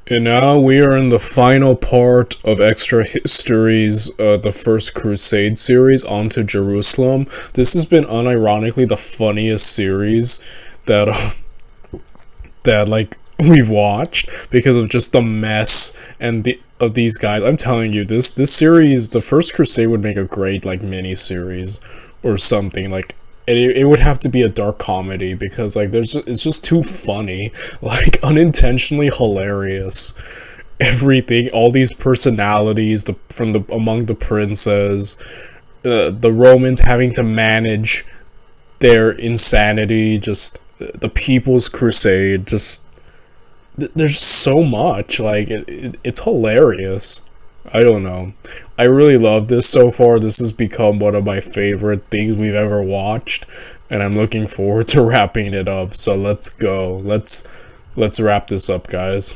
And now we are in the final part of Extra Histories, the first Crusade series, onto Jerusalem. This has been unironically the funniest series that that we've watched because of just the mess and of these guys. I'm telling you, this series, the first Crusade, would make a great mini series or something. It would have to be a dark comedy because it's just too funny, unintentionally hilarious. Everything, all these personalities, among the princes, the Romans having to manage their insanity, just the People's Crusade, just there's so much. It's hilarious. I don't know. I really love this so far. This has become one of my favorite things we've ever watched, and I'm looking forward to wrapping it up. So let's go. Let's wrap this up, guys.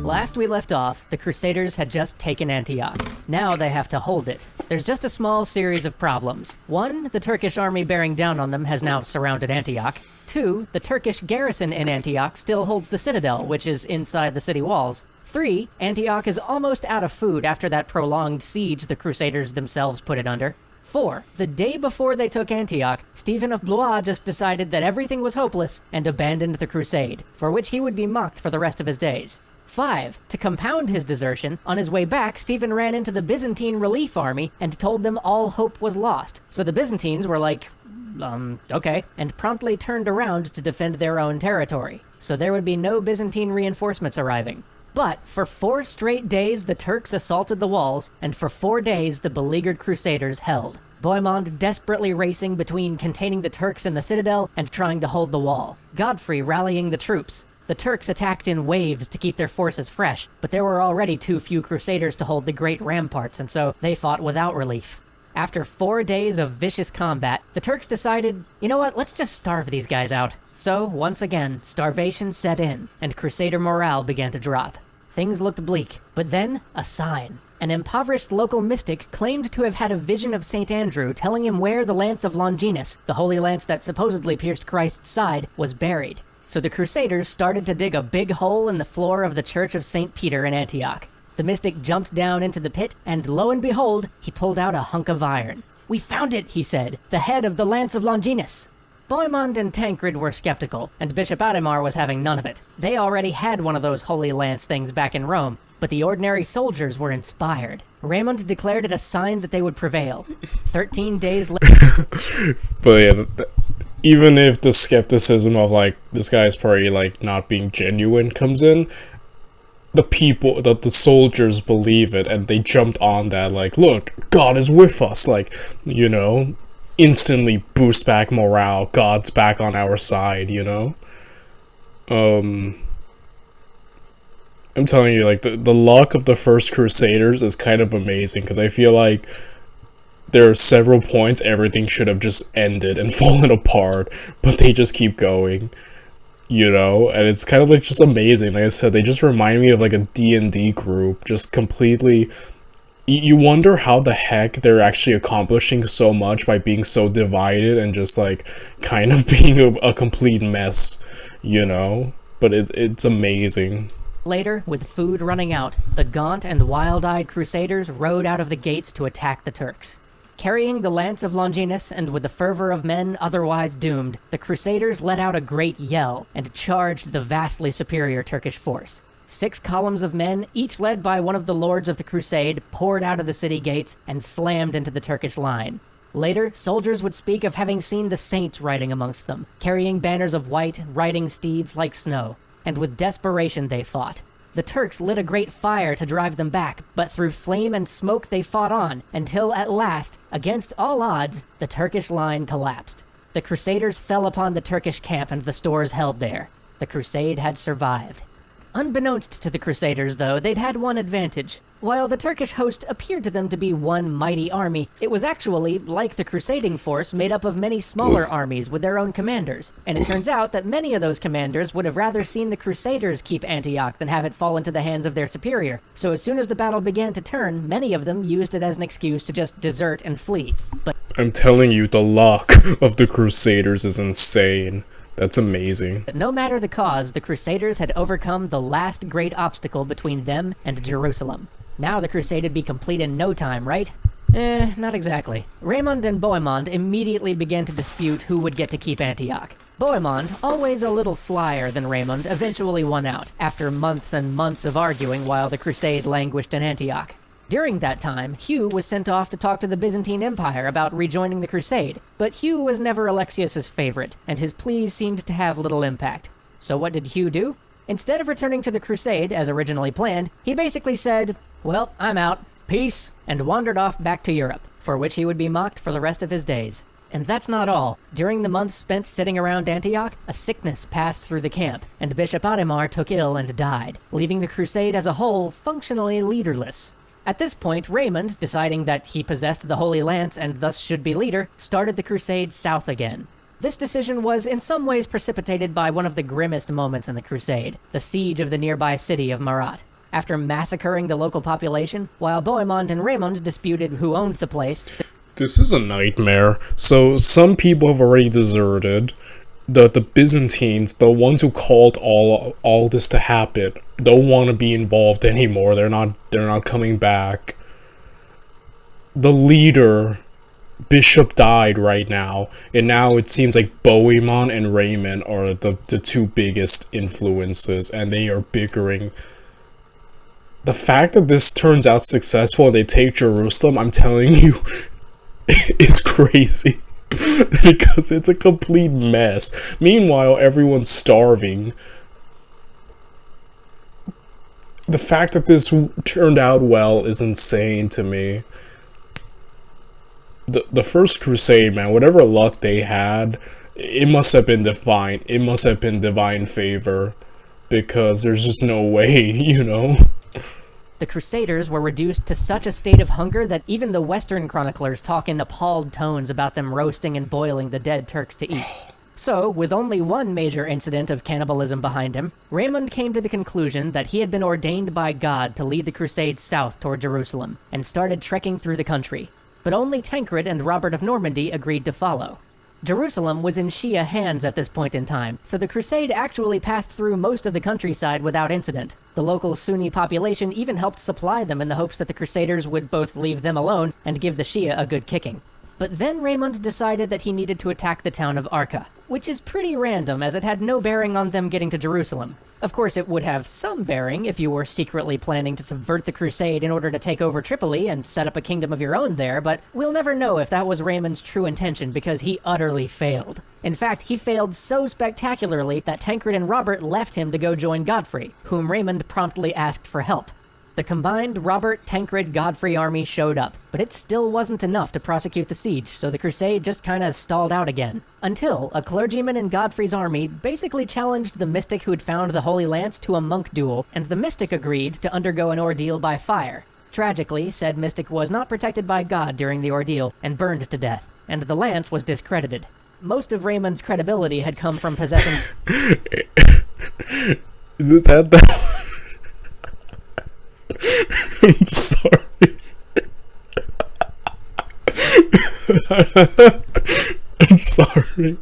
Last we left off, the Crusaders had just taken Antioch. Now they have to hold it. There's just a small series of problems. 1, the Turkish army bearing down on them has now surrounded Antioch. 2, the Turkish garrison in Antioch still holds the citadel, which is inside the city walls. 3, Antioch is almost out of food after that prolonged siege the Crusaders themselves put it under. 4, the day before they took Antioch, Stephen of Blois just decided that everything was hopeless and abandoned the crusade, for which he would be mocked for the rest of his days. 5, to compound his desertion, on his way back, Stephen ran into the Byzantine relief army and told them all hope was lost. So the Byzantines were like, okay, and promptly turned around to defend their own territory. So there would be no Byzantine reinforcements arriving. But for 4 straight days, the Turks assaulted the walls, and for 4 days, the beleaguered Crusaders held. Bohemond desperately racing between containing the Turks in the citadel and trying to hold the wall. Godfrey rallying the troops. The Turks attacked in waves to keep their forces fresh, but there were already too few Crusaders to hold the great ramparts, and so they fought without relief. After 4 days of vicious combat, the Turks decided, you know what, let's just starve these guys out. So, once again, starvation set in, and Crusader morale began to drop. Things looked bleak, but then, a sign. An impoverished local mystic claimed to have had a vision of St. Andrew telling him where the lance of Longinus, the holy lance that supposedly pierced Christ's side, was buried. So the Crusaders started to dig a big hole in the floor of the Church of St. Peter in Antioch. The mystic jumped down into the pit, and lo and behold, he pulled out a hunk of iron. "We found it," he said, "the head of the lance of Longinus." Bohemond and Tancred were skeptical, and Bishop Adhemar was having none of it. They already had one of those holy lance things back in Rome, but the ordinary soldiers were inspired. Raymond declared it a sign that they would prevail. 13 days later... But yeah, even if the skepticism of this guy's probably not being genuine comes in, the people, the soldiers believe it, and they jumped on that look, God is with us, instantly boost back morale, God's back on our side, I'm telling you, the luck of the first Crusaders is kind of amazing, because I feel like there are several points everything should have just ended and fallen apart, but they just keep going, and it's kind of just amazing. Like I said, they just remind me of a D&D group, just completely, you wonder how the heck they're actually accomplishing so much by being so divided and just kind of being a complete mess, but it's amazing. Later, with food running out, the gaunt and wild-eyed Crusaders rode out of the gates to attack the Turks. Carrying the lance of Longinus, and with the fervor of men otherwise doomed, the Crusaders let out a great yell and charged the vastly superior Turkish force. 6 columns of men, each led by one of the lords of the Crusade, poured out of the city gates and slammed into the Turkish line. Later, soldiers would speak of having seen the saints riding amongst them, carrying banners of white, riding steeds like snow. And with desperation they fought. The Turks lit a great fire to drive them back, but through flame and smoke they fought on, until at last, against all odds, the Turkish line collapsed. The Crusaders fell upon the Turkish camp and the stores held there. The Crusade had survived. Unbeknownst to the Crusaders, though, they'd had one advantage. While the Turkish host appeared to them to be one mighty army, it was actually, like the crusading force, made up of many smaller armies with their own commanders. And it turns out that many of those commanders would have rather seen the Crusaders keep Antioch than have it fall into the hands of their superior. So as soon as the battle began to turn, many of them used it as an excuse to just desert and flee. But I'm telling you, the luck of the Crusaders is insane. That's amazing. But no matter the cause, the Crusaders had overcome the last great obstacle between them and Jerusalem. Now the crusade would be complete in no time, right? Not exactly. Raymond and Bohemond immediately began to dispute who would get to keep Antioch. Bohemond, always a little slyer than Raymond, eventually won out, after months and months of arguing while the crusade languished in Antioch. During that time, Hugh was sent off to talk to the Byzantine Empire about rejoining the crusade, but Hugh was never Alexius's favorite, and his pleas seemed to have little impact. So what did Hugh do? Instead of returning to the crusade as originally planned, he basically said, "Well, I'm out. Peace," and wandered off back to Europe, for which he would be mocked for the rest of his days. And that's not all. During the months spent sitting around Antioch, a sickness passed through the camp, and Bishop Adhemar took ill and died, leaving the crusade as a whole functionally leaderless. At this point, Raymond, deciding that he possessed the Holy Lance and thus should be leader, started the crusade south again. This decision was in some ways precipitated by one of the grimmest moments in the crusade, the siege of the nearby city of Marat. After massacring the local population, while Bohemond and Raymond disputed who owned the place, This is a nightmare. So some people have already deserted. The Byzantines, the ones who caused all this to happen, don't want to be involved anymore. They're not coming back. The leader, Bishop, died right now, and now it seems like Bohemond and Raymond are the two biggest influences, and they are bickering. The fact that this turns out successful and they take Jerusalem, I'm telling you, is crazy. Because it's a complete mess. Meanwhile, everyone's starving. The fact that this turned out well is insane to me. The first crusade, man, whatever luck they had, it must have been divine. It must have been divine favor. Because there's just no way, you know? the Crusaders were reduced to such a state of hunger that even the Western chroniclers talk in appalled tones about them roasting and boiling the dead Turks to eat. So, with only one major incident of cannibalism behind him, Raymond came to the conclusion that he had been ordained by God to lead the Crusades south toward Jerusalem, and started trekking through the country. But only Tancred and Robert of Normandy agreed to follow. Jerusalem was in Shia hands at this point in time, so the crusade actually passed through most of the countryside without incident. The local Sunni population even helped supply them in the hopes that the Crusaders would both leave them alone and give the Shia a good kicking. But then Raymond decided that he needed to attack the town of Arca, which is pretty random as it had no bearing on them getting to Jerusalem. Of course, it would have some bearing if you were secretly planning to subvert the Crusade in order to take over Tripoli and set up a kingdom of your own there, but we'll never know if that was Raymond's true intention because he utterly failed. In fact, he failed so spectacularly that Tancred and Robert left him to go join Godfrey, whom Raymond promptly asked for help. The combined Robert, Tancred, Godfrey army showed up, but it still wasn't enough to prosecute the siege, so the crusade just kinda stalled out again. Until a clergyman in Godfrey's army basically challenged the mystic who'd found the Holy Lance to a monk duel, and the mystic agreed to undergo an ordeal by fire. Tragically, said mystic was not protected by God during the ordeal, and burned to death, and the lance was discredited. Most of Raymond's credibility had come from possessing... Is that I'm sorry. I'm sorry.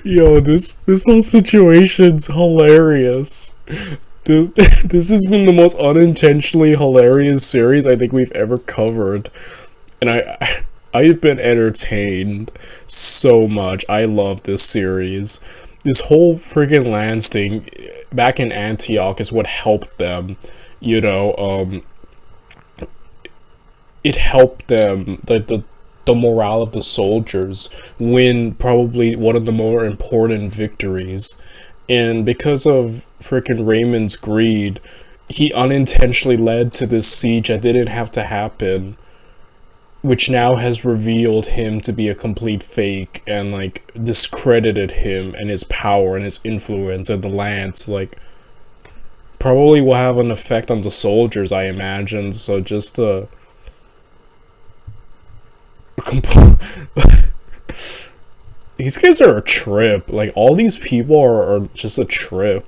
Yo, this whole situation's hilarious. This has been the most unintentionally hilarious series I think we've ever covered. And I've been entertained so much. I love this series. This whole friggin' Lance thing back in Antioch is what helped them. You know, it helped them, the morale of the soldiers, win probably one of the more important victories. And because of frickin' Raymond's greed, he unintentionally led to this siege that didn't have to happen, which now has revealed him to be a complete fake and, like, discredited him and his power and his influence and the lance, like... Probably will have an effect on the soldiers, I imagine, so just these guys are a trip. Like, all these people are just a trip.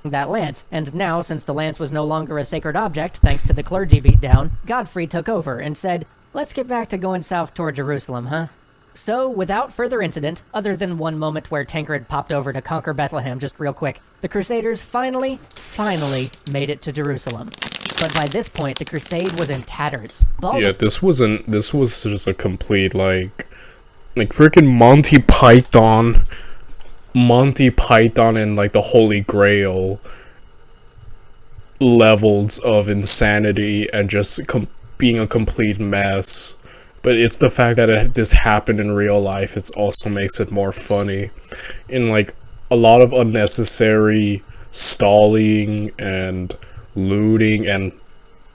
That lance, and now, since the lance was no longer a sacred object, thanks to the clergy beatdown, Godfrey took over and said, Let's get back to going south toward Jerusalem, huh? So, without further incident, other than one moment where Tancred popped over to conquer Bethlehem just real quick, the Crusaders finally made it to Jerusalem. But by this point, the crusade was in tatters. Yeah, this was just a complete, like freaking Monty Python and, like, the Holy Grail levels of insanity and just being a complete mess. But it's the fact that this happened in real life, it also makes it more funny. In, like, a lot of unnecessary stalling and looting and,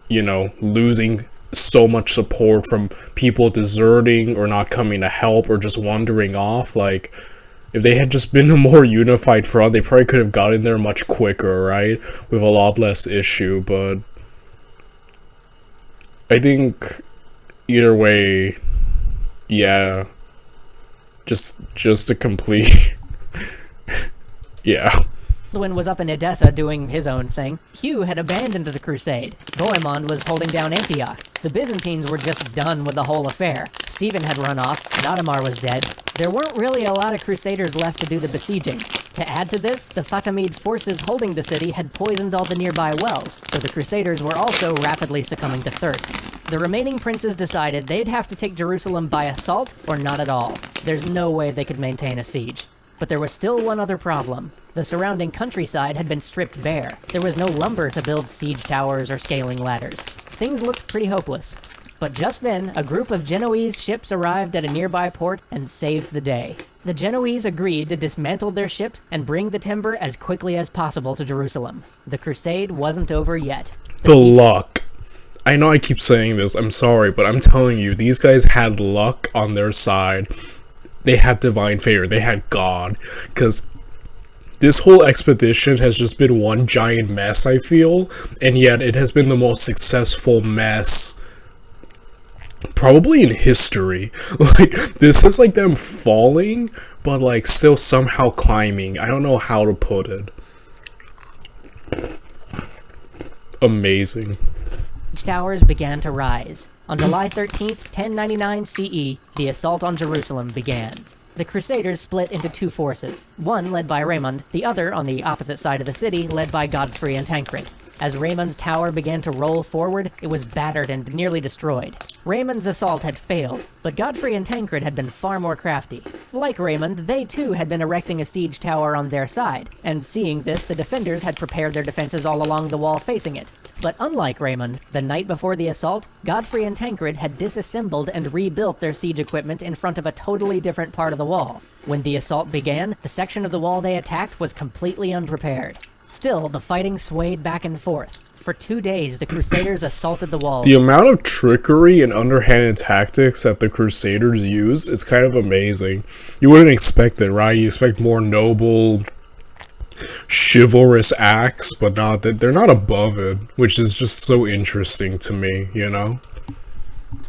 you know, losing so much support from people deserting or not coming to help or just wandering off. Like, if they had just been a more unified front, they probably could have gotten there much quicker, right? With a lot less issue, but I think either way, yeah, just a complete yeah. Baldwin was up in Edessa doing his own thing. Hugh had abandoned the crusade. Bohemond was holding down Antioch. The Byzantines were just done with the whole affair. Stephen had run off, and Ottomar was dead. There weren't really a lot of crusaders left to do the besieging. To add to this, the Fatimid forces holding the city had poisoned all the nearby wells, so the crusaders were also rapidly succumbing to thirst. The remaining princes decided they'd have to take Jerusalem by assault or not at all. There's no way they could maintain a siege. But there was still one other problem. The surrounding countryside had been stripped bare. There was no lumber to build siege towers or scaling ladders. Things looked pretty hopeless. But just then, a group of Genoese ships arrived at a nearby port and saved the day. The Genoese agreed to dismantle their ships and bring the timber as quickly as possible to Jerusalem. The crusade wasn't over yet. The luck. I know I keep saying this, I'm sorry, but I'm telling you, these guys had luck on their side. They had divine favor, they had God, because this whole expedition has just been one giant mess, I feel, and yet it has been the most successful mess probably in history. Like, this is like them falling, but like still somehow climbing. I don't know how to put it. Amazing. Towers began to rise. On July 13th, 1099 CE, the assault on Jerusalem began. The Crusaders split into two forces, one led by Raymond, the other on the opposite side of the city, led by Godfrey and Tancred. As Raymond's tower began to roll forward, it was battered and nearly destroyed. Raymond's assault had failed, but Godfrey and Tancred had been far more crafty. Like Raymond, they too had been erecting a siege tower on their side, and seeing this, the defenders had prepared their defenses all along the wall facing it. But unlike Raymond, the night before the assault, Godfrey and Tancred had disassembled and rebuilt their siege equipment in front of a totally different part of the wall. When the assault began, the section of the wall they attacked was completely unprepared. Still, the fighting swayed back and forth. For 2 days, the Crusaders assaulted the wall. The amount of trickery and underhanded tactics that the Crusaders used is kind of amazing. You wouldn't expect it, right? You expect more noble, chivalrous acts, but not that they're not above it, which is just so interesting to me, you know?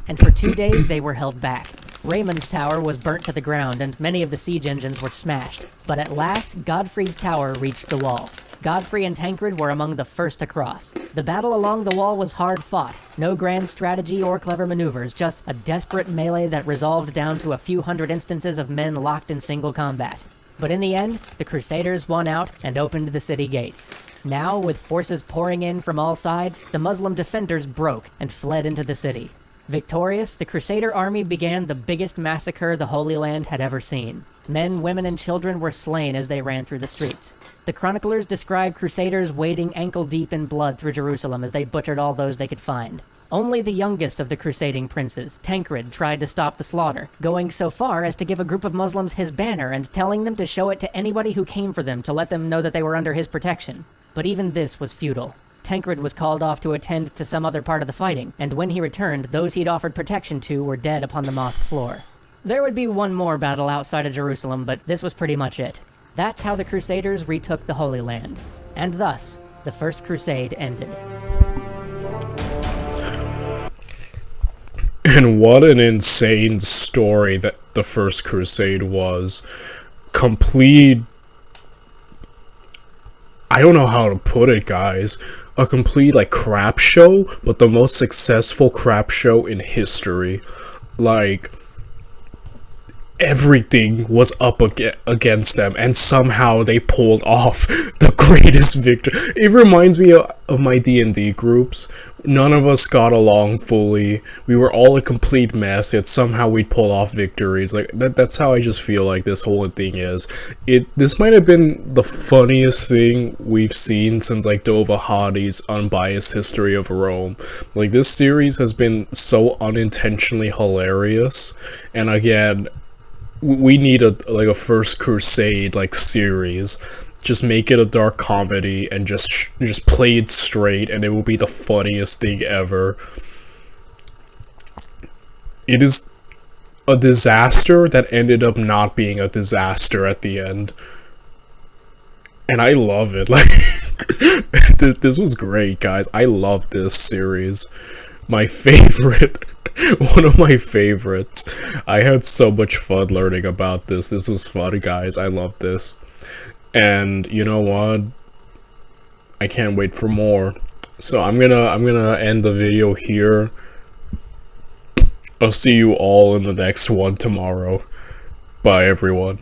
And for 2 days, they were held back. Raymond's tower was burnt to the ground, and many of the siege engines were smashed. But at last, Godfrey's tower reached the wall. Godfrey and Tancred were among the first to cross. The battle along the wall was hard fought. No grand strategy or clever maneuvers, just a desperate melee that resolved down to a few hundred instances of men locked in single combat. But in the end, the Crusaders won out and opened the city gates. Now, with forces pouring in from all sides, the Muslim defenders broke and fled into the city. Victorious, the Crusader army began the biggest massacre the Holy Land had ever seen. Men, women, and children were slain as they ran through the streets. The chroniclers describe Crusaders wading ankle-deep in blood through Jerusalem as they butchered all those they could find. Only the youngest of the crusading princes, Tancred, tried to stop the slaughter, going so far as to give a group of Muslims his banner and telling them to show it to anybody who came for them to let them know that they were under his protection. But even this was futile. Tancred was called off to attend to some other part of the fighting, and when he returned, those he'd offered protection to were dead upon the mosque floor. There would be one more battle outside of Jerusalem, but this was pretty much it. That's how the Crusaders retook the Holy Land. And thus, the First Crusade ended. And what an insane story that the First Crusade was. Complete... I don't know how to put it, guys. a complete like crap show, but the most successful crap show in history. Like, everything was up against them, and somehow they pulled off the greatest victory. It reminds me of my D&D groups. None of us got along fully. We were all a complete mess, yet somehow we'd pull off victories. Like, that's how I just feel like this whole thing is. This might have been the funniest thing we've seen since, like, Dova Hadi's Unbiased History of Rome. Like, this series has been so unintentionally hilarious, and again, we need a first Crusade like series. Just make it a dark comedy and just play it straight, and it will be the funniest thing ever. It is a disaster that ended up not being a disaster at the end, and I love it. Like, this was great, guys. I love this series. My favorite. One of my favorites. I had so much fun learning about this. This was fun, guys. I love this. And you know what? I can't wait for more. So I'm gonna end the video here. I'll see you all in the next one tomorrow. Bye, everyone.